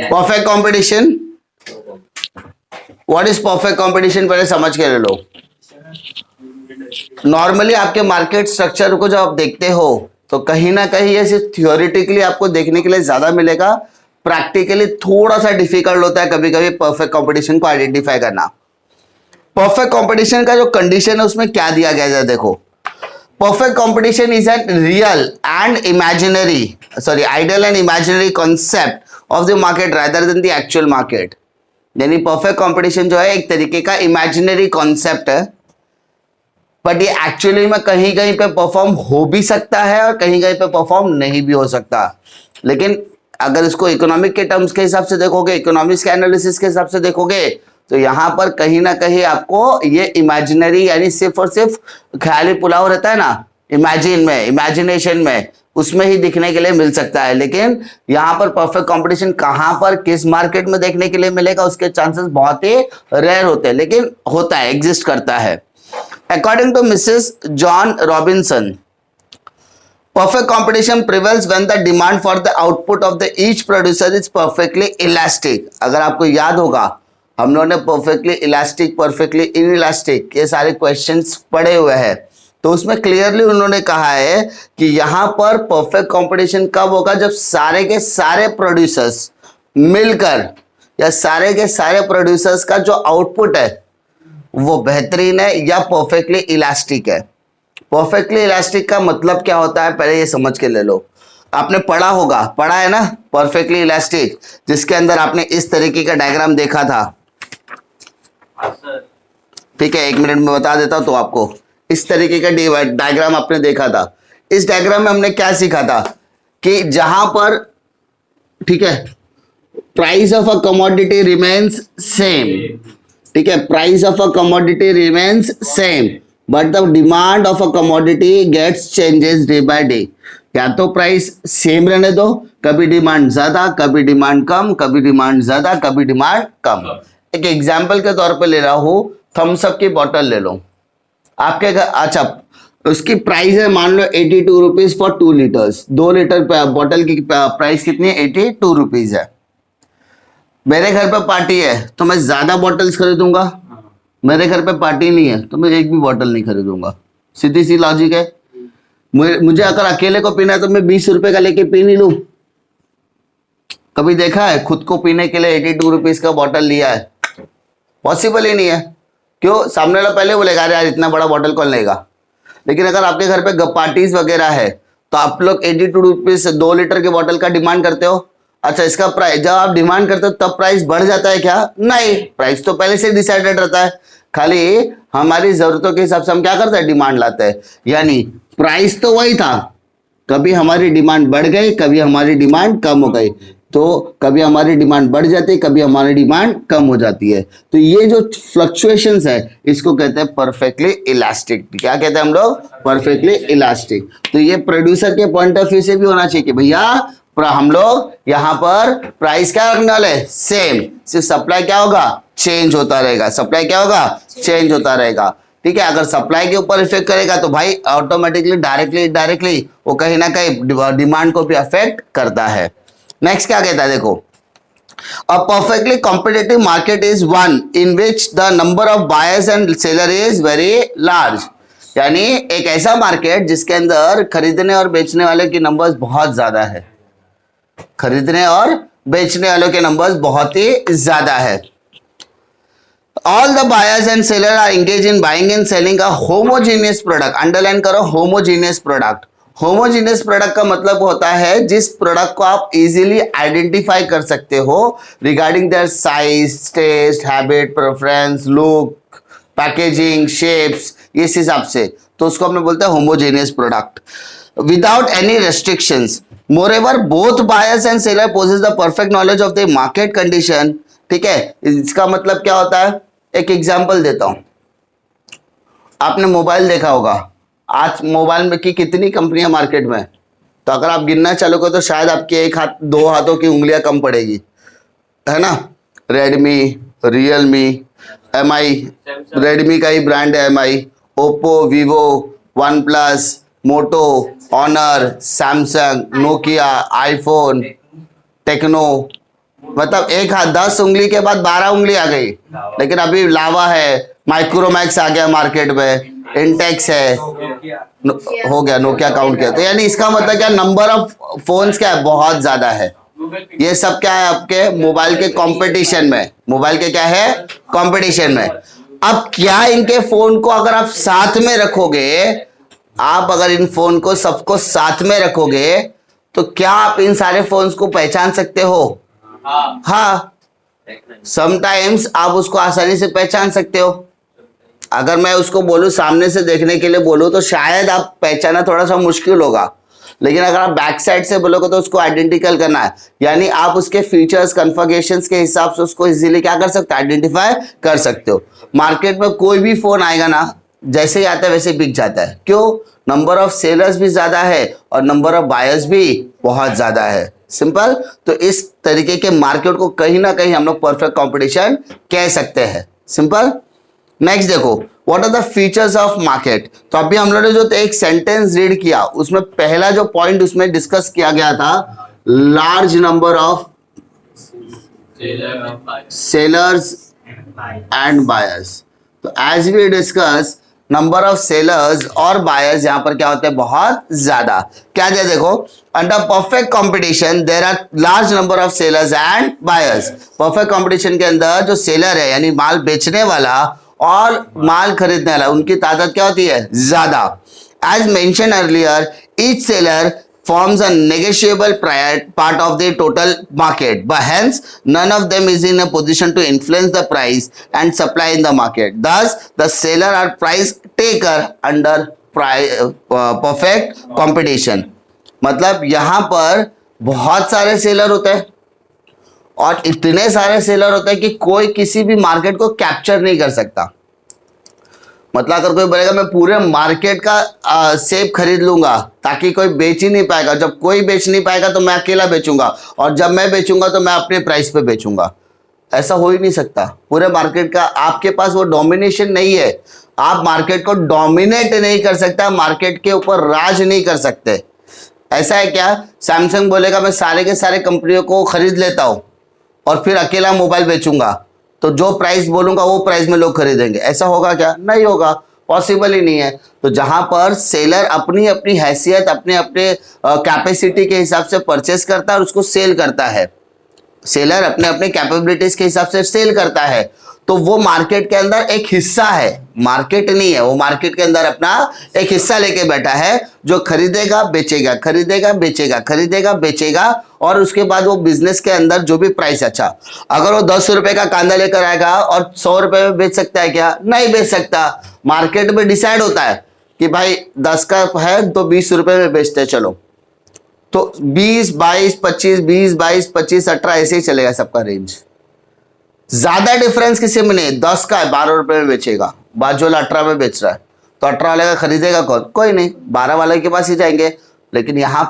Perfect competition, what is perfect competition पहले समझ के ले लो। नॉर्मली आपके मार्केट स्ट्रक्चर को जब आप देखते हो तो कहीं ना कहीं ये सिर्फ थियोरिटिकली आपको देखने के लिए ज्यादा मिलेगा, प्रैक्टिकली थोड़ा सा डिफिकल्ट होता है कभी कभी परफेक्ट कंपटीशन को आइडेंटिफाई करना। परफेक्ट कंपटीशन का जो कंडीशन है उसमें क्या दिया गया है देखो, perfect competition is an real and imaginary ideal and imaginary concept of the market rather than the actual market. यानी परफेक्ट कंपटीशन जो है एक तरीके का इमेजिनरी कॉन्सेप्ट है, बट ये एक्चुअली में कहीं कहीं पे परफॉर्म हो भी सकता है और कहीं कहीं पे परफॉर्म नहीं भी हो सकता। लेकिन अगर इसको इकोनॉमिक के टर्म्स के हिसाब से देखोगे, इकोनॉमिक्स के एनालिसिस के हिसाब से देखोगे, तो यहां पर कहीं ना कहीं आपको ये इमेजिनरी यानी सिर्फ और सिर्फ ख्याली पुलाव रहता है ना, इमेजिनेशन में उसमें ही दिखने के लिए मिल सकता है। लेकिन यहाँ पर परफेक्ट कंपटीशन कहां पर किस मार्केट में देखने के लिए मिलेगा उसके चांसेस बहुत ही रेयर होते हैं, लेकिन होता है, एग्जिस्ट करता है। According to Mrs. John Robinson, perfect competition prevails when the demand for the output of the each producer is perfectly elastic। अगर आपको याद होगा हम लोगों ने perfectly elastic, perfectly inelastic ये सारे क्वेश्चंस पढ़े हुए हैं, तो उसमें क्लियरली उन्होंने कहा है कि यहां पर परफेक्ट कंपटीशन कब होगा, जब सारे के सारे प्रोड्यूसर्स मिलकर या सारे के सारे प्रोड्यूसर्स का जो आउटपुट है वो बेहतरीन है या परफेक्टली इलास्टिक है। परफेक्टली इलास्टिक का मतलब क्या होता है पहले ये समझ के ले लो। आपने पढ़ा है ना परफेक्टली इलास्टिक, जिसके अंदर आपने इस तरीके का डायग्राम देखा था। ठीक है, 1 मिनट में बता देता हूं तो आपको, इस तरीके का डायग्राम आपने देखा था। इस डायग्राम में हमने क्या सीखा था कि जहां पर, ठीक है, price of a commodity remains same, ठीक है, price of a commodity remains same but the demand of a commodity gets changes day by day. या तो प्राइस सेम रहने दो, कभी डिमांड ज्यादा, कभी डिमांड कम, कभी डिमांड ज्यादा, कभी डिमांड कम। एक एग्जांपल के तौर पे ले रहा हूं, थम्स अप की बोतल ले लो आपके घर, अच्छा उसकी प्राइस है मान लो 82 रुपीज फॉर 2 लीटर्स। 2 लीटर बोतल की प्राइस कितनी है, 82 रुपीज है। मेरे घर पे पार्टी है तो मैं ज्यादा बॉटल्स खरीदूंगा, मेरे घर पे पार्टी नहीं है तो मैं एक भी बॉटल नहीं खरीदूंगा। सीधी सी लॉजिक है। मुझे अगर अकेले को पीना है तो मैं 20 रुपए का लेके पी नहीं लूं। कभी देखा है खुद को पीने के लिए 82 रुपीज का बॉटल लिया है? पॉसिबल ही नहीं है। क्यों? सामने वाला पहले बोलेगा अरे यार इतना बड़ा बॉटल कौन लेगा। लेकिन अगर आपके घर पे पार्टीज वगैरह है तो आप लोग 82 रुपीज 2 लीटर के बॉटल का डिमांड करते हो। अच्छा, इसका प्राइस जब आप डिमांड करते हो तब प्राइस बढ़ जाता है क्या? नहीं, प्राइस तो पहले से डिसाइडेड रहता है। खाली हमारी जरूरतों के हिसाब से हम क्या करते हैं, डिमांड लाते हैं। यानी प्राइस तो वही था, कभी हमारी डिमांड बढ़ गई, कभी हमारी डिमांड कम हो गई। तो कभी हमारी डिमांड बढ़ जाती है, कभी हमारी डिमांड कम हो जाती है। तो ये जो फ्लक्चुएशंस है इसको कहते हैं परफेक्टली इलास्टिक। क्या कहते हैं हम लोग? Perfectly elastic. तो ये प्रोड्यूसर के पॉइंट ऑफ व्यू से भी होना चाहिए कि भैया हम लोग यहाँ पर प्राइस क्या रखने वाले, सेम, सिर्फ सप्लाई क्या होगा, चेंज होता रहेगा। सप्लाई क्या होगा, चेंज होता रहेगा। ठीक है, अगर सप्लाई के ऊपर इफेक्ट करेगा तो भाई ऑटोमेटिकली डायरेक्टली वो कहीं ना कहीं डिमांड को भी अफेक्ट करता है। नेक्स्ट क्या कहता है देखो, अ perfectly competitive market is one in which the number of buyers and seller is very large. यानी एक ऐसा मार्केट जिसके अंदर खरीदने और बेचने वाले की नंबर्स बहुत ज्यादा है, खरीदने और बेचने वालों के नंबर्स बहुत ही ज्यादा है। All the buyers and seller are engage in buying and selling a homogeneous product. Underline करो, होमोजेनियस प्रोडक्ट। होमोजेनियस प्रोडक्ट का मतलब होता है जिस प्रोडक्ट को आप इजीली आइडेंटिफाई कर सकते हो regarding their size, taste, habit, preference, look, packaging, shapes, इस हिसाब से, तो उसको हमने बोलते हैं homogeneous product without any restrictions. Moreover both buyers and seller possess the perfect knowledge of the market condition. ठीक है, इसका मतलब क्या होता है, एक एग्जांपल देता हूं। आपने मोबाइल देखा होगा, आज मोबाइल में की कितनी कंपनियां मार्केट में, तो अगर आप गिनना चालोगे तो शायद आपके एक हाथ 2 हाथों की उंगलियां कम पड़ेगी, है ना। रेडमी, रियलमी, एमआई, रेडमी का ही ब्रांड है Mi, Oppo, Vivo, OnePlus, Moto, Honor, Samsung, Nokia, iPhone, Tecno, मतलब एक हाथ 10 उंगली के बाद 12 उंगली आ गई। लेकिन अभी लावा है, माइक्रोमैक्स आ गया मार्केट में, इंटेक्स है, हो गया, नोकिया काउंट किया। तो यानी इसका मतलब क्या, नंबर ऑफ फोन्स क्या है, बहुत ज्यादा है। ये सब क्या है, आपके मोबाइल के कंपटीशन में, मोबाइल के क्या है, कंपटीशन में। अब क्या इनके फोन को अगर आप साथ में रखोगे, आप अगर इन फोन को सबको साथ में रखोगे, तो क्या आप इन सारे फोन्स को पहचान सकते हो? हाँ, समटाइम्स आप उसको आसानी से पहचान सकते हो। अगर मैं उसको बोलूं सामने से देखने के लिए बोलूं, तो शायद आप पहचाना थोड़ा सा मुश्किल होगा। लेकिन अगर आप बैक साइड से बोलोगे तो उसको आइडेंटिकल करना है, यानी आप उसके फीचर्स, कन्फिगरेशंस के हिसाब से उसको इजीली क्या कर सकते हो, आइडेंटिफाई कर सकते हो। मार्केट में कोई भी फोन आएगा ना, जैसे ही आता है वैसे बिक जाता है। क्यों? नंबर ऑफ सेलर्स भी ज्यादा है और नंबर ऑफ बायर्स भी बहुत ज्यादा है। सिंपल। तो इस तरीके के मार्केट को कहीं ना कहीं हम लोग परफेक्ट कंपटीशन कह सकते हैं। सिंपल। नेक्स्ट देखो, what are the features of market. तो अभी हम लोगों ने जो एक सेंटेंस रीड किया, उसमें पहला जो पॉइंट उसमें डिस्कस किया गया था, large number of sellers and buyers. तो as we discuss, number of sellers और बायर्स यहां पर क्या होते हैं, बहुत ज्यादा। क्या दिया देखो, under perfect competition there are large number of sellers and buyers. Perfect competition के अंदर जो सेलर है, यानी माल बेचने वाला और माल खरीदने वाला, उनकी तादाद क्या होती है, ज्यादा। As mention earlier, each seller forms a negotiable part of the total market, but hence none of them is in a position to influence the price and supply in the market. Thus the seller are price taker under perfect competition. मतलब यहां पर बहुत सारे seller होते हैं और इतने सारे सेलर होते हैं कि कोई किसी भी मार्केट को कैप्चर नहीं कर सकता। मतलब अगर कोई बोलेगा मैं पूरे मार्केट का सेब खरीद लूंगा, ताकि कोई बेच ही नहीं पाएगा। जब कोई बेच नहीं पाएगा तो मैं अकेला बेचूंगा, और जब मैं बेचूंगा तो मैं अपने प्राइस पे बेचूंगा। ऐसा हो ही नहीं सकता। पूरे मार्केट का आपके पास वो डोमिनेशन नहीं है। आप मार्केट को डोमिनेट नहीं कर सकता, मार्केट के ऊपर राज नहीं कर सकते। ऐसा है क्या, सैमसंग बोलेगा मैं सारे के सारे कंपनियों को खरीद लेता हूं और फिर अकेला मोबाइल बेचूंगा, तो जो प्राइस बोलूंगा वो प्राइस में लोग खरीदेंगे। ऐसा होगा क्या? नहीं होगा, पॉसिबल ही नहीं है। तो जहां पर सेलर अपनी अपनी हैसियत, अपने अपने कैपेसिटी के हिसाब से परचेस करता है और उसको सेल करता है, सेलर अपने अपने कैपेबिलिटीज के हिसाब से सेल करता है, तो वो मार्केट के अंदर एक हिस्सा है, मार्केट नहीं है। वो मार्केट के अंदर अपना एक हिस्सा लेके बैठा है, जो खरीदेगा बेचेगा, खरीदेगा बेचेगा, खरीदेगा बेचेगा, और उसके बाद वो बिजनेस के अंदर जो भी प्राइस, अच्छा अगर वो 10 रुपए का कांदा लेकर आएगा और 100 रुपए में बेच सकता है क्या? नहीं बेच सकता। मार्केट में डिसाइड होता है कि भाई 10 का है तो 20 रुपए में बेचते हैं, चलो। तो 20, 22, 25, 20, 22, 25, 18 ऐसे ही चलेगा सबका रेंज। ज्यादा डिफरेंस किसी में नहीं। 10 का है 12 रुपए में बेचेगा, बाजू वाला 18 में बेच रहा है, तो 18 वाले का खरीदेगा कौन? कोई नहीं, 12 वाले के पास ही जाएंगे। लेकिन यहाँ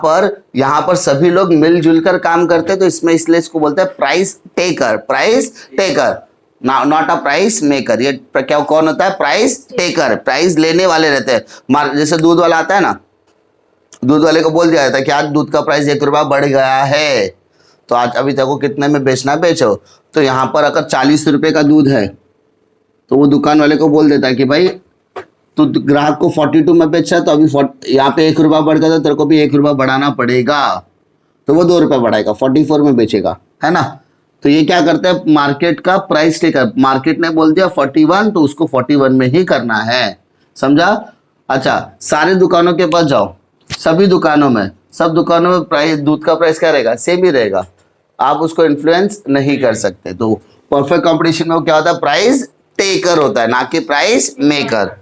पर सभी लोग मिलजुल कर काम करते हैं, तो इसमें इसलिए इसको बोलते हैं price taker. Price taker, not a price maker. ये क्या कौन होता है? Price taker. प्राइस लेने वाले रहते हैं। जैसे दूध वाला आता है ना, दूध वाले को बोल दिया जाता है कि आज दूध का प्राइस 1 रुपया बढ़ गया है, तो आज अभी तक को कितने में बेचना बेचो। तो यहाँ पर अगर 40 रुपए का दूध है, तो वो दुकान वाले को बोल देता है कि भाई तू ग्राहक को 42 में बेच रहा है, तो अभी यहाँ पे 1 रुपया बढ़ गया, तो तेरे को भी 1 रुपया बढ़ाना पड़ेगा। तो वो 2 रुपये बढ़ाएगा, 44 में बेचेगा, है ना। तो ये क्या करता है, मार्केट का प्राइस टेकर। मार्केट ने बोल दिया 41, तो उसको 41 में ही करना है, समझा। अच्छा, सारे दुकानों के पास जाओ, सभी दुकानों में, सब दुकानों में प्राइस, दूध का प्राइस क्या रहेगा? सेम ही रहेगा। आप उसको इन्फ्लुएंस नहीं कर सकते। तो परफेक्ट कंपटीशन में क्या होता है? प्राइस टेकर होता है, ना कि price maker.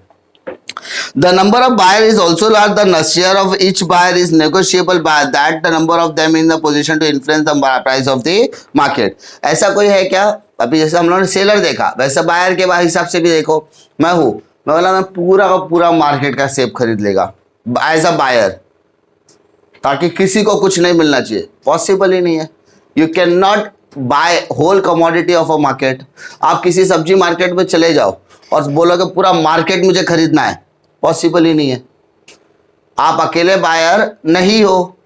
The number of buyer is also large. The share of each buyer is negotiable by that the number of them in the position to influence the price of the market. ऐसा कोई है क्या? अभी जैसे हम लोगों ने seller देखा, वैसे बायर के हिसाब से भी देखो। मैं बोला मैं पूरा का पूरा मार्केट का सेब खरीद लेगा एज अ बायर, ताकि किसी को कुछ नहीं मिलना चाहिए। पॉसिबल ही नहीं है। You can not buy whole commodity of a market. आप किसी सब्जी मार्केट में चले जाओ और बोलोगे पूरा मार्केट मुझे खरीदना है, पॉसिबल ही नहीं है। आप अकेले बायर नहीं हो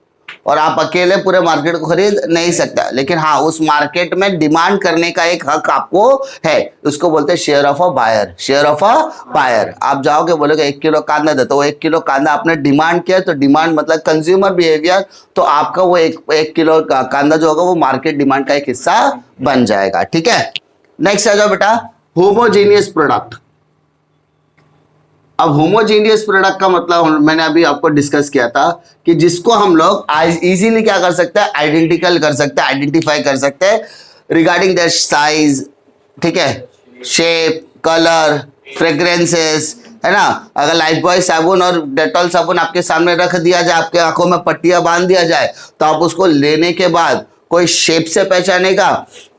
और आप अकेले पूरे मार्केट को खरीद नहीं सकता, लेकिन हाँ उस मार्केट में डिमांड करने का एक हक आपको है, उसको बोलते हैं share of a buyer. Share of a buyer, आप जाओगे बोलोगे 1 किलो कांदा दे, तो वो 1 किलो कांदा आपने डिमांड किया, तो डिमांड मतलब कंज्यूमर बिहेवियर, तो आपका वो एक किलो कांदा जो होगा वो मार्केट डिमांड का एक हिस्सा बन जाएगा। ठीक है, नेक्स्ट आ जाओ बेटा, होमोजेनियस प्रोडक्ट। अब होमोजेनियस प्रोडक्ट का मतलब मैंने अभी आपको डिस्कस किया था कि जिसको हम लोग इजीली क्या कर सकते हैं, आइडेंटिकल कर सकते हैं, आइडेंटिफाई कर सकते हैं रिगार्डिंग देयर साइज, ठीक है, शेप, कलर, फ्रेग्रेंसेस, है ना। अगर लाइफ बॉय साबुन और डेटॉल साबुन आपके सामने रख दिया जाए, आपके आंखों में पट्टियां बांध दिया जाए, तो आप उसको लेने के बाद कोई शेप से पहचानेगा,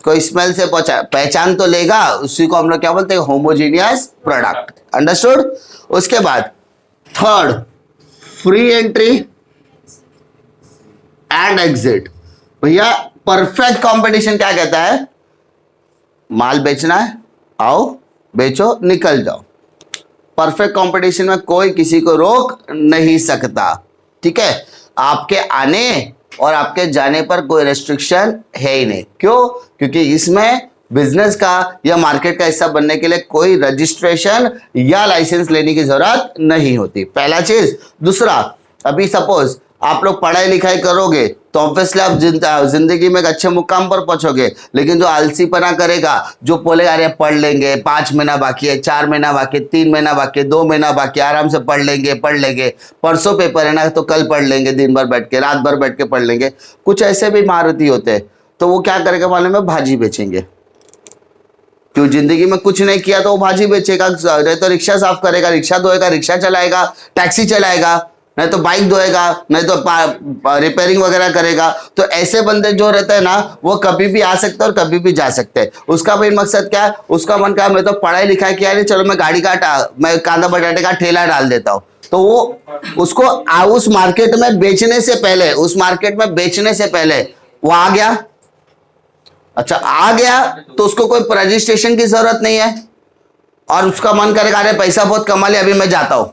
कोई स्मेल से पहचान तो लेगा, उसी को हम लोग क्या बोलते हैं, होमोजेनियस प्रोडक्ट। अंडरस्टूड। उसके बाद third, free entry and exit. भैया परफेक्ट कंपटीशन क्या कहता है, माल बेचना है, आओ बेचो निकल जाओ। परफेक्ट कंपटीशन में कोई किसी को रोक नहीं सकता। ठीक है, आपके आने और आपके जाने पर कोई रेस्ट्रिक्शन है ही नहीं। क्यों? क्योंकि इसमें बिजनेस का या मार्केट का हिस्सा बनने के लिए कोई रजिस्ट्रेशन या लाइसेंस लेने की जरूरत नहीं होती, पहला चीज। दूसरा, अभी सपोज आप लोग पढ़ाई लिखाई करोगे तो ऑब्वियसली आप जिंदगी में एक अच्छे मुकाम पर पहुंचोगे, लेकिन जो आलसीपना करेगा, जो बोलेगा अरे पढ़ लेंगे, 5 महीना बाकी है, 4 महीना बाकी है, 3 महीना बाकी है, 2 महीना बाकी है, आराम से पढ़ लेंगे, परसों पेपर है ना तो कल पढ़ लेंगे, दिन भर बैठ के, रात भर बैठ के पढ़ लेंगे, कुछ ऐसे भी मारुति होते हैं, तो वो क्या करेगा मालूम है, भाजी बेचेंगे। क्यों? जिंदगी में कुछ नहीं किया तो वो भाजी बेचेगा, नहीं तो रिक्शा साफ करेगा, रिक्शा धोएगा, रिक्शा चलाएगा, टैक्सी चलाएगा, नहीं तो बाइक धोएगा, नहीं तो रिपेयरिंग वगैरह करेगा। तो ऐसे बंदे जो रहते हैं ना, वो कभी भी आ सकते हैं और कभी भी जा सकते हैं। उसका मेन मकसद क्या है, उसका मन क्या, मैं तो पढ़ाई लिखाई किया नहीं, चलो मैं गाड़ी का मैं कांदा बटाटे का ठेला डाल देता हूँ, तो वो उसको उस मार्केट में बेचने से पहले, उस मार्केट में बेचने से पहले वो आ गया। अच्छा, आ गया तो उसको कोई रजिस्ट्रेशन की जरूरत नहीं है, और उसका मन करेगा अरे पैसा बहुत कमा लिया, अभी मैं जाता हूं,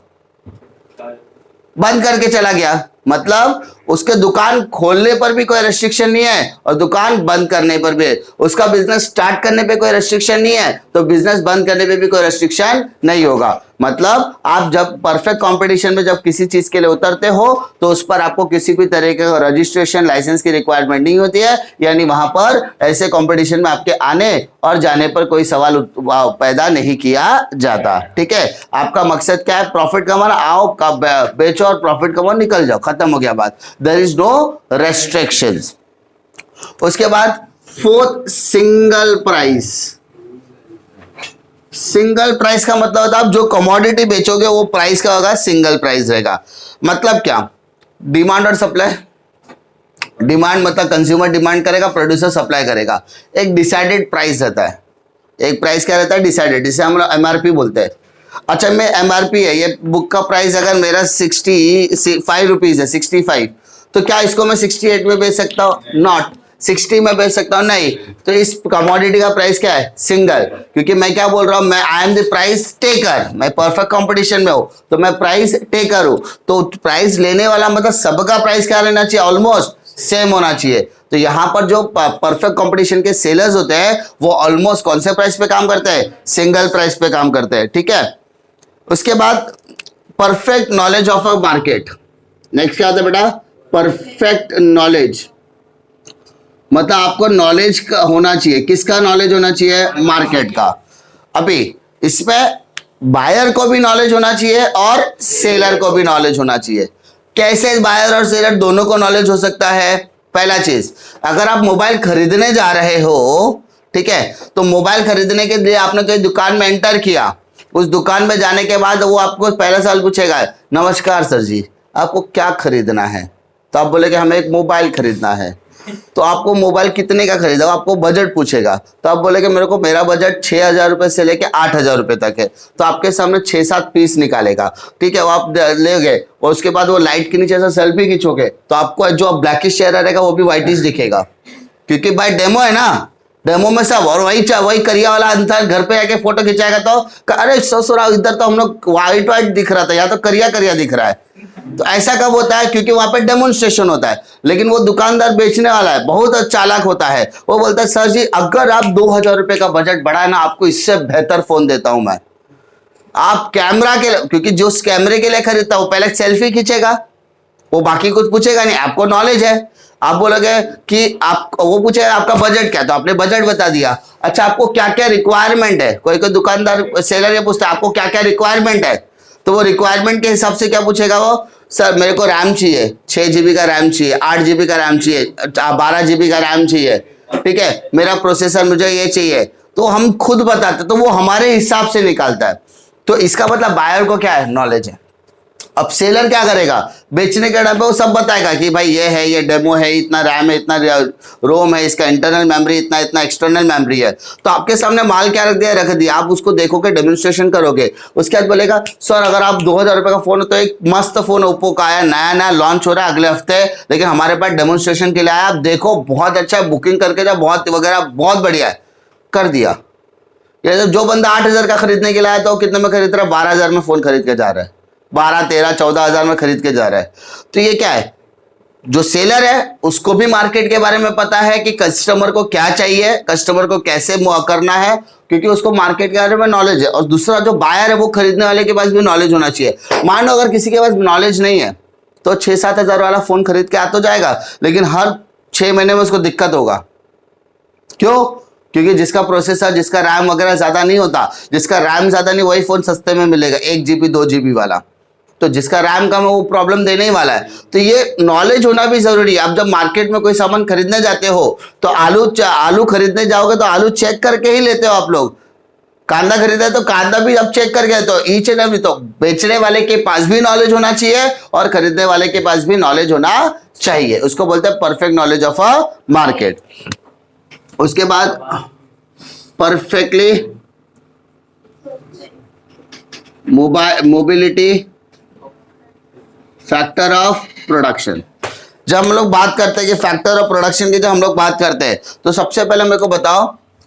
बंद करके चला गया। मतलब उसके दुकान खोलने पर भी कोई रेस्ट्रिक्शन नहीं है और दुकान बंद करने पर भी, उसका बिजनेस स्टार्ट करने पे कोई रेस्ट्रिक्शन नहीं है तो बिजनेस बंद करने पे भी कोई रेस्ट्रिक्शन नहीं होगा। मतलब आप जब परफेक्ट कंपटीशन में जब किसी चीज के लिए उतरते हो तो उस पर आपको किसी भी तरह के रजिस्ट्रेशन लाइसेंस की रिक्वायरमेंट नहीं होती है, यानी वहां पर ऐसे कंपटीशन में आपके आने और जाने पर कोई सवाल पैदा नहीं किया जाता। ठीक है, आपका मकसद क्या है, प्रॉफिट कमाना, आओ बेचो और प्रॉफिट कमाओ, निकल जाओ, खत्म हो गया बात। There is no restrictions. उसके बाद fourth, single price. Single price का मतलब होता है आप जो कमोडिटी बेचोगे वो प्राइस का होगा, सिंगल प्राइस रहेगा। मतलब क्या, डिमांड और सप्लाई। डिमांड मतलब कंज्यूमर डिमांड करेगा, प्रोड्यूसर सप्लाई करेगा, एक डिसाइडेड प्राइस रहता है। एक प्राइस क्या रहता है, डिसाइडेड, जिसे हम लोग एमआरपी बोलते हैं। अच्छा, मैं एमआरपी है, ये बुक का प्राइस अगर मेरा 65 रुपीज है, 65, तो क्या इसको मैं 68 में बेच सकता हूँ? नॉट। 60 में बेच सकता हूँ? नहीं। तो इस कमोडिटी का प्राइस क्या है, सिंगल, क्योंकि मैं क्या बोल रहा हूँ, मैं I am the price taker, मैं परफेक्ट कंपटीशन में हूँ तो मैं प्राइस टेकर हूँ। तो प्राइस लेने वाला मतलब सबका प्राइस क्या रहना चाहिए, ऑलमोस्ट सेम होना चाहिए। तो यहां पर जो परफेक्ट कंपटीशन के सेलर्स होते हैं वो ऑलमोस्ट कौन से प्राइस पे काम करते हैं, सिंगल प्राइस पे काम करते हैं। ठीक है, उसके बाद perfect knowledge of a market. Next क्या आता है बेटा, परफेक्ट नॉलेज, मतलब आपको नॉलेज का होना चाहिए, किसका नॉलेज होना चाहिए, मार्केट का। अभी इसमें बायर को भी नॉलेज होना चाहिए और सेलर को भी नॉलेज होना चाहिए। कैसे बायर और सेलर दोनों को नॉलेज हो सकता है? पहला चीज, अगर आप मोबाइल खरीदने जा रहे हो, ठीक है, तो मोबाइल खरीदने के लिए आपने कोई दुकान में एंटर किया, उस दुकान में जाने के बाद वो आपको पहला सवाल पूछेगा, नमस्कार सर जी, आपको क्या खरीदना है? तो आप बोलेगे हमें एक मोबाइल खरीदना है। तो आपको मोबाइल कितने का खरीदा, आपको बजट पूछेगा, तो आप बोलेगे मेरे को, मेरा बजट 6,000 रुपए से लेके 8,000 रुपए तक है। तो आपके सामने 6-7 पीस निकालेगा, ठीक है, वो आप ले गए और उसके बाद वो लाइट के नीचे से सेल्फी खींचोगे तो आपको जो ब्लैकिश चेहरा रहेगा वो भी व्हाइटिश दिखेगा, क्योंकि भाई डेमो है ना, डेमो में सब, और वही करिया वाला इंसान घर पे आके फोटो खिंचाएगा तो अरे ससुरा इधर तो हम लोग व्हाइट दिख रहा था, या तो करिया दिख रहा है। तो ऐसा कब होता है? क्योंकि वहां पे डेमोन्स्ट्रेशन होता है। लेकिन वो दुकानदार बेचने वाला है, बहुत चालाक होता है, वो बोलता है सर जी अगर आप 2000 रुपए का बजट बढ़ाए ना, आपको इससे बेहतर फोन देता हूं मैं। आप कैमरा के, क्योंकि जो कैमरे के लिए खरीदता है वो पहले सेल्फी खींचेगा, वो बाकी कुछ पूछेगा नहीं। आपको नॉलेज है, आप बोलोगे कि आप, वो पूछेगा आपका बजट क्या, तो आपने बजट बता दिया। अच्छा आपको क्या क्या रिक्वायरमेंट है, कोई कोई दुकानदार सेलर ये पूछता है आपको क्या क्या रिक्वायरमेंट है, तो वो रिक्वायरमेंट के हिसाब से क्या पूछेगा वो, सर मेरे को रैम चाहिए 6 GB का रैम चाहिए, 8 GB का रैम चाहिए, 12 GB का रैम चाहिए, ठीक है, मेरा प्रोसेसर मुझे ये चाहिए, तो हम खुद बताते, तो वो हमारे हिसाब से निकालता है। तो इसका मतलब बायर को क्या है, नॉलेज है। अब सेलर क्या करेगा, बेचने के टाइम पे वो सब बताएगा कि भाई ये है, ये डेमो है, इतना रैम है, इतना रोम है, इसका इंटरनल मेमोरी इतना, इतना एक्सटर्नल मेमोरी है। तो आपके सामने माल क्या रख दिया, आप उसको देखोगे, डेमोन्स्ट्रेशन करोगे, उसके बाद बोलेगा सर अगर आप 2000 रुपए का फोन है तो एक मस्त फोन ओप्पो का आया, नया नया लॉन्च हो रहा है अगले हफ्ते, लेकिन हमारे पास डेमोन्स्ट्रेशन के लिए आया, आप देखो बहुत अच्छा है, बुकिंग करके जाओ, बहुत वगैरह बहुत बढ़िया है, कर दिया। ये जो बंदा 8000 का खरीदने के लिए आया तो कितने में खरीद रहा है, 12000 में फोन खरीद के जा रहा है, 12, 13, 14 में खरीद के जा रहा है। तो ये क्या है, जो सेलर है उसको भी मार्केट के बारे में पता है कि कस्टमर को क्या चाहिए, कस्टमर को कैसे करना है, क्योंकि उसको मार्केट के बारे में नॉलेज है। और दूसरा जो बायर है वो खरीदने वाले के पास भी नॉलेज होना चाहिए। मान लो अगर किसी के पास नॉलेज नहीं है तो 6-7 हजार वाला फोन खरीद के आ तो जाएगा, लेकिन हर 6 महीने में उसको दिक्कत होगा। क्यों? क्योंकि जिसका प्रोसेसर, जिसका रैम वगैरह ज्यादा नहीं होता, जिसका रैम ज्यादा नहीं, वही फोन सस्ते में मिलेगा, 1 GB 2 GB वाला। तो जिसका रैम कम है वो प्रॉब्लम देने ही वाला है। तो ये नॉलेज होना भी जरूरी है। आप जब मार्केट में कोई सामान खरीदने जाते हो तो आलू खरीदने जाओगे तो आलू चेक करके ही लेते हो आप लोग। कांदा खरीदा तो कांदा भी आप चेक करके, तो ईच एंड एवरी, तो बेचने वाले के पास भी नॉलेज होना चाहिए और खरीदने वाले के पास भी नॉलेज होना चाहिए। उसको बोलते हैं perfect knowledge of a market. उसके बाद perfectly mobility factor of production. जब हम लोग बात करते हैं कि फैक्टर ऑफ प्रोडक्शन की, जब हम लोग बात करते हैं तो सबसे पहले मेरे को बताओ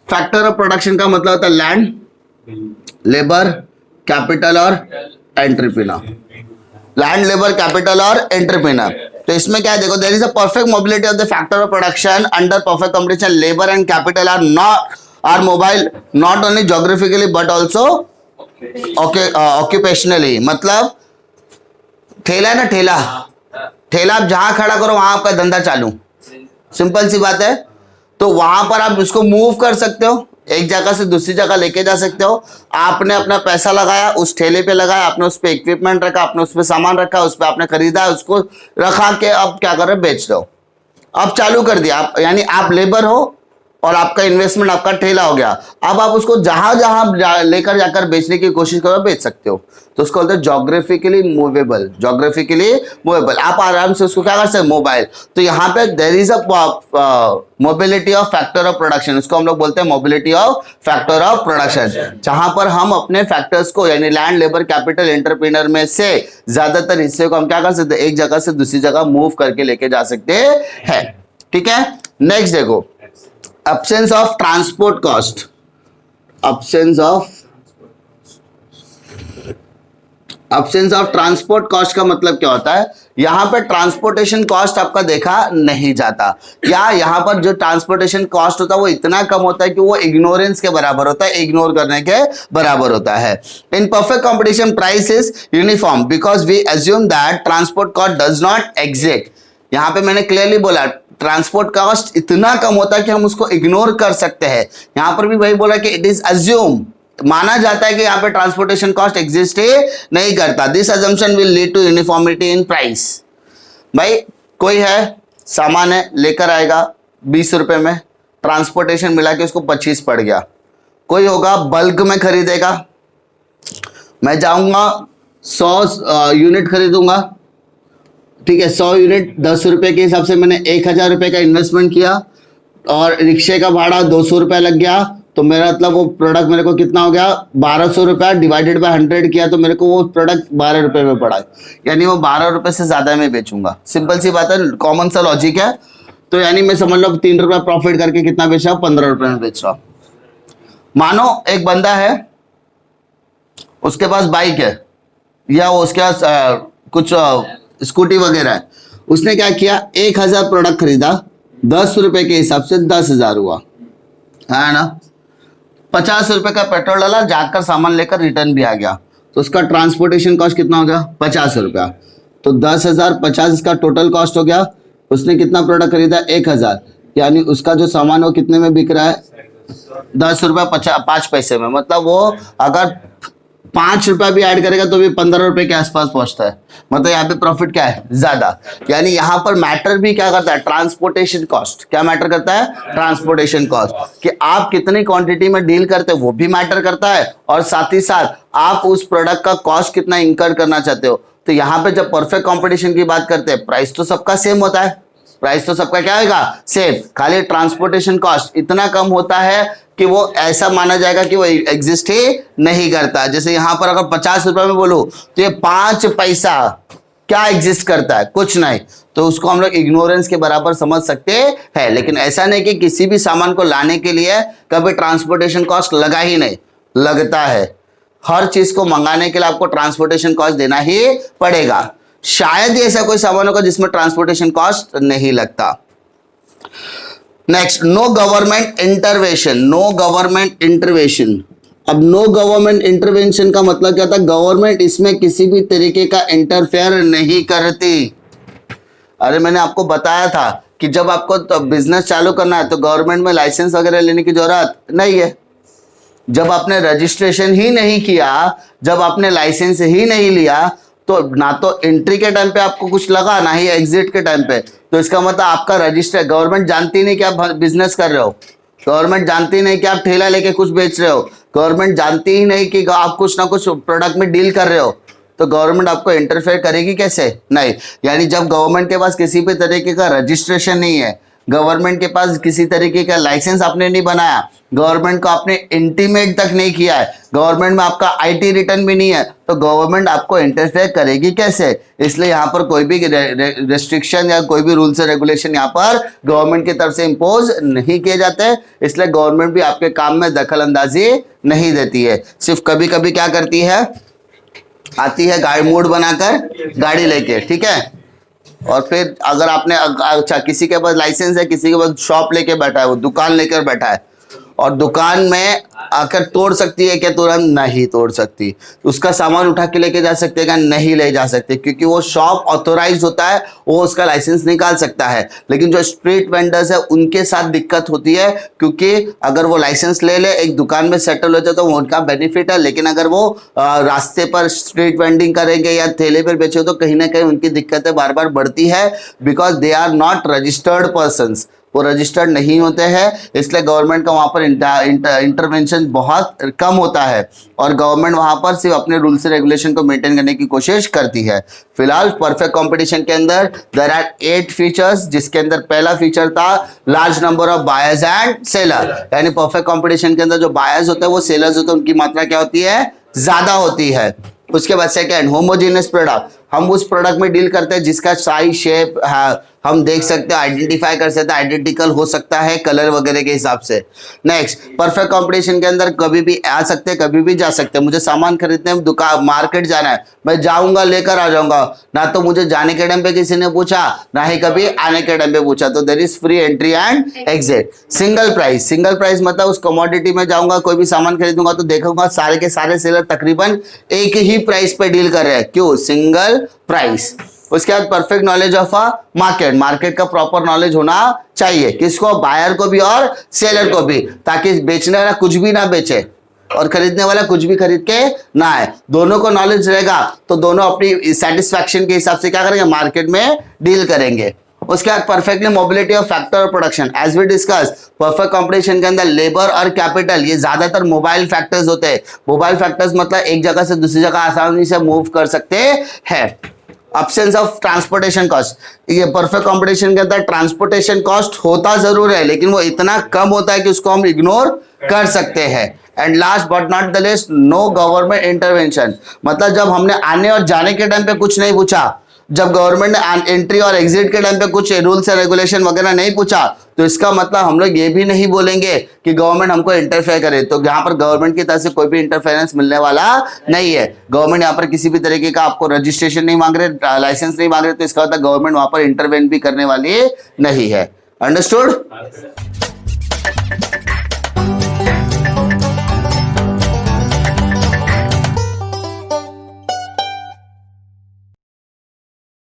फैक्टर ऑफ प्रोडक्शन का मतलब होता है लैंड, लेबर, कैपिटल और एंटरप्रेन्योर। लैंड, लेबर, कैपिटल और एंटरप्रेन्योर। तो इसमें क्या है, देखो there is a perfect mobility of the factor of production under perfect competition. Labour and capital are mobile not only geographically but also occupationally. मतलब ठेला है ना, ठेला आप जहां खड़ा करो वहां आपका धंधा चालू, सिंपल सी बात है। तो वहां पर आप उसको मूव कर सकते हो, एक जगह से दूसरी जगह लेके जा सकते हो। आपने अपना पैसा लगाया, उस ठेले पे लगाया, आपने उस पे इक्विपमेंट रखा, आपने उस पे सामान रखा, उस पे आपने खरीदा, उसको रखा के अब क्या कर रहे हो, बेच दो। अब चालू कर दिया आप, यानी आप लेबर हो और आपका इन्वेस्टमेंट, आपका ठेला हो गया। अब आप उसको जहां जहां लेकर जाकर बेचने की कोशिश करो, बेच सकते हो। तो उसको बोलते हैं जोग्राफिकली मूवेबल। जोग्राफिकली मूवेबल, आप आराम से उसको क्या कर सकते हैं, मोबाइल। तो यहाँ पे there is a mobility of factor of production, उसको हम लोग बोलते हैं mobility of factor of production, जहां पर हम अपने फैक्टर्स को यानी लैंड, लेबर, कैपिटल, एंटरप्रेन्योर में से ज्यादातर हिस्से को हम क्या कर सकते हैं, एक जगह से दूसरी जगह मूव करके लेके जा सकते हैं। ठीक है, नेक्स्ट देखो, absence of transport cost। absence of transport cost का मतलब क्या होता है, यहां पर ट्रांसपोर्टेशन कॉस्ट आपका देखा नहीं जाता, या यहां पर जो ट्रांसपोर्टेशन कॉस्ट होता है वो इतना कम होता है कि वो इग्नोरेंस के बराबर होता है, इग्नोर करने के बराबर होता है। In perfect competition price is uniform because we assume that transport cost does not exist. यहां पे मैंने क्लियरली बोला ट्रांसपोर्ट कॉस्ट इतना कम होता है कि हम उसको इग्नोर कर सकते हैं। यहां पर भी वही बोला कि इट इज अज्यूम, माना जाता है कि यहाँ पे ट्रांसपोर्टेशन कॉस्ट एग्जिस्ट ही नहीं करता। This assumption will lead to uniformity in price. भाई कोई है, सामान है, लेकर आएगा 20 रुपए में, ट्रांसपोर्टेशन मिला के उसको 25 पड़ गया। कोई होगा बल्क में खरीदेगा, मैं जाऊंगा 100 यूनिट खरीदूंगा, ठीक है, 100 यूनिट 10 रुपए के हिसाब से मैंने 1000 रुपए का इन्वेस्टमेंट किया और रिक्शे का भाड़ा 200 रुपया लग गया, तो मेरा मतलब वो प्रोडक्ट मेरे को कितना हो गया, 1200 रुपया डिवाइडेड बाय 100 किया तो मेरे को वो प्रोडक्ट 12 रुपए में पड़ा, यानी वो 12 रुपए से ज्यादा में बेचूंगा। सिंपल सी बात है, कॉमन सा लॉजिक है। तो यानी मैं समझ लो 3 रुपया प्रॉफिट करके कितना बेच रहा हूँ, 15 रुपए में बेच रहा हूँ। मानो एक बंदा है, उसके पास बाइक है या उसके पास कुछ स्कूटी वगैरह है, उसने क्या किया 1000 प्रोडक्ट खरीदा, 10 रुपए के हिसाब से 10,000 हुआ है ना। 50 रुपए का पेट्रोल डाला, जाकर सामान लेकर रिटर्न भी आ गया, तो उसका ट्रांसपोर्टेशन कॉस्ट कितना हो गया 50 रुपया। तो 10,000 50 इसका टोटल कॉस्ट हो गया। उसने कितना प्रोडक्ट खरीदा 1000, यानी उसका जो सामान वो कितने में बिक रहा है 10 रुपया 5 पैसे में। मतलब वो अगर 5 रुपया भी ऐड करेगा तो भी 15 रुपए के आसपास पहुंचता है। मतलब यहाँ पे प्रॉफिट क्या है ज्यादा। यानी यहाँ पर मैटर भी क्या करता है ट्रांसपोर्टेशन कॉस्ट। क्या मैटर करता है ट्रांसपोर्टेशन कॉस्ट, कि आप कितनी क्वांटिटी में डील करते हो वो भी मैटर करता है, और साथ ही साथ आप उस प्रोडक्ट का कॉस्ट कितना इंकर करना चाहते हो। तो यहाँ पे जब परफेक्ट कंपटीशन की बात करते हैं, प्राइस तो सबका सेम होता है, प्राइस तो सबका क्या होगा सेम, खाली ट्रांसपोर्टेशन कॉस्ट इतना कम होता है कि वो ऐसा माना जाएगा कि वो एग्जिस्ट ही नहीं करता। जैसे यहां पर अगर 50 रुपए में बोलो तो ये 5 पैसा क्या एग्जिस्ट करता है, कुछ नहीं। तो उसको हम लोग इग्नोरेंस के बराबर समझ सकते हैं। लेकिन ऐसा नहीं कि किसी भी सामान को लाने के लिए कभी ट्रांसपोर्टेशन कॉस्ट लगा ही नहीं, लगता है। हर चीज को मंगाने के लिए आपको ट्रांसपोर्टेशन कॉस्ट देना ही पड़ेगा। शायद ही ऐसा कोई सामान होगा जिसमें ट्रांसपोर्टेशन कॉस्ट नहीं लगता। Next, no government intervention. No government intervention, अब नो गवर्नमेंट इंटरवेंशन का मतलब क्या था, गवर्नमेंट इसमें किसी भी तरीके का इंटरफेयर नहीं करती। अरे मैंने आपको बताया था कि जब आपको तो बिजनेस चालू करना है तो गवर्नमेंट में लाइसेंस वगैरह लेने की जरूरत नहीं है। जब आपने रजिस्ट्रेशन ही नहीं किया, जब आपने लाइसेंस ही नहीं लिया, तो ना तो एंट्री के टाइम पे आपको कुछ लगा, ना ही एग्जिट के टाइम पे। तो इसका मतलब आपका रजिस्टर, गवर्नमेंट जानती नहीं कि आप बिजनेस कर रहे हो, गवर्नमेंट जानती नहीं कि आप ठेला लेके कुछ बेच रहे हो, गवर्नमेंट जानती ही नहीं कि आप कुछ ना कुछ प्रोडक्ट में डील कर रहे हो। तो गवर्नमेंट आपको इंटरफेयर करेगी कैसे, नहीं। यानी जब गवर्नमेंट के पास किसी भी तरीके का रजिस्ट्रेशन नहीं है, गवर्नमेंट के पास किसी तरीके का लाइसेंस आपने नहीं बनाया, गवर्नमेंट को आपने इंटीमेट तक नहीं किया है, गवर्नमेंट में आपका आईटी रिटर्न भी नहीं है, तो गवर्नमेंट आपको इंटरफेयर करेगी कैसे। इसलिए यहाँ पर कोई भी रेस्ट्रिक्शन या कोई भी रूल्स एंड रेगुलेशन यहाँ पर गवर्नमेंट की तरफ से इम्पोज नहीं किए जाते। इसलिए गवर्नमेंट भी आपके काम में दखल अंदाजी नहीं देती है। सिर्फ कभी कभी क्या करती है, आती है गाड़ी मूड बनाकर गाड़ी लेके, ठीक है। और फिर अगर आपने अच्छा किसी के पास लाइसेंस है, किसी के पास शॉप लेके बैठा है, वो दुकान लेकर बैठा है, और दुकान में आकर तोड़ सकती है क्या, तुरंत नहीं तोड़ सकती। उसका सामान उठा के लेके जा सकते हैं क्या, नहीं ले जा सकते, क्योंकि वो शॉप ऑथोराइज होता है, वो उसका लाइसेंस निकाल सकता है। लेकिन जो स्ट्रीट वेंडर्स है उनके साथ दिक्कत होती है, क्योंकि अगर वो लाइसेंस ले ले, एक दुकान में सेटल हो जाए तो उनका बेनिफिट है। लेकिन अगर वो रास्ते पर स्ट्रीट वेंडिंग करेंगे या ठेले पर बेचे तो कहीं ना कहीं उनकी दिक्कतें बार बार बढ़ती है, because they are not registered persons, वो रजिस्टर्ड नहीं होते हैं। इसलिए गवर्नमेंट का वहाँ पर इंटरवेंशन बहुत कम होता है, और गवर्नमेंट वहाँ पर सिर्फ अपने रूल्स एंड रेगुलेशन को मेंटेन करने की कोशिश करती है। फिलहाल परफेक्ट कंपटीशन के अंदर देयर आर 8 फीचर्स, जिसके अंदर पहला फीचर था large number of buyers and seller. यानी परफेक्ट कंपटीशन के अंदर जो बायर्स होते हैं वो सेलर्स होते हैं, उनकी मात्रा क्या होती है, ज्यादा होती है। उसके बाद सेकेंड, होमोजेनियस प्रोडक्ट। हम उस प्रोडक्ट में डील करते हैं जिसका साइज शेप हम देख सकते हैं, आइडेंटिफाई कर सकते हैं, आइडेंटिकल हो सकता है कलर वगैरह के हिसाब से। नेक्स्ट, परफेक्ट कंपटीशन के अंदर कभी भी आ सकते हैं, कभी भी जा सकते हैं। मुझे सामान खरीदने में दुकान मार्केट जाना है, मैं जाऊंगा लेकर आ जाऊंगा, ना तो मुझे जाने के टाइम पे किसी ने पूछा, ना ही कभी आने के टाइम पे पूछा। तो there is free entry and exit. Single price, single price मतलब उस कमोडिटी में जाऊंगा, कोई भी सामान खरीदूंगा तो देखूंगा सारे के सारे सेलर तकरीबन एक ही प्राइस पे डील कर रहे हैं, क्यों, सिंगल प्राइस। उसके बाद perfect knowledge of a market, market का प्रॉपर नॉलेज होना चाहिए, किसको, बायर को भी और सेलर को भी, ताकि बेचने वाला कुछ भी ना बेचे और खरीदने वाला कुछ भी खरीद के ना आए। दोनों को नॉलेज रहेगा तो दोनों अपनी सेटिस्फैक्शन के हिसाब से क्या करेंगे, मार्केट में डील करेंगे। उसके बाद परफेक्टली मोबिलिटी ऑफ फैक्टर और production. As we discuss, perfect competition के अंदर लेबर और कैपिटल ये ज्यादातर मोबाइल फैक्टर्स होते हैं। मोबाइल फैक्टर्स मतलब एक जगह से दूसरी जगह आसानी से मूव कर सकते हैं। अब्सेंस ऑफ ट्रांसपोर्टेशन कॉस्ट, ये परफेक्ट कंपटीशन के अंदर ट्रांसपोर्टेशन कॉस्ट होता जरूर है, लेकिन वो इतना कम होता है कि उसको हम इग्नोर कर सकते हैं। And last but not the least, no government intervention. मतलब जब हमने आने और जाने के टाइम पे कुछ नहीं पूछा, जब गवर्नमेंट ने एंट्री और एग्जिट के टाइम पे कुछ रूल्स एंड रेगुलेशन वगैरह नहीं पूछा, तो इसका मतलब हम लोग ये भी नहीं बोलेंगे कि गवर्नमेंट हमको इंटरफेयर करे। तो यहाँ पर गवर्नमेंट की तरफ से कोई भी इंटरफेरेंस मिलने वाला नहीं है। गवर्नमेंट यहाँ पर किसी भी तरीके का आपको रजिस्ट्रेशन नहीं मांग रहे, लाइसेंस नहीं मांग रहे, तो इसका मतलब गवर्नमेंट वहां पर इंटरवेन भी करने वाली नहीं है। अंडरस्टूड?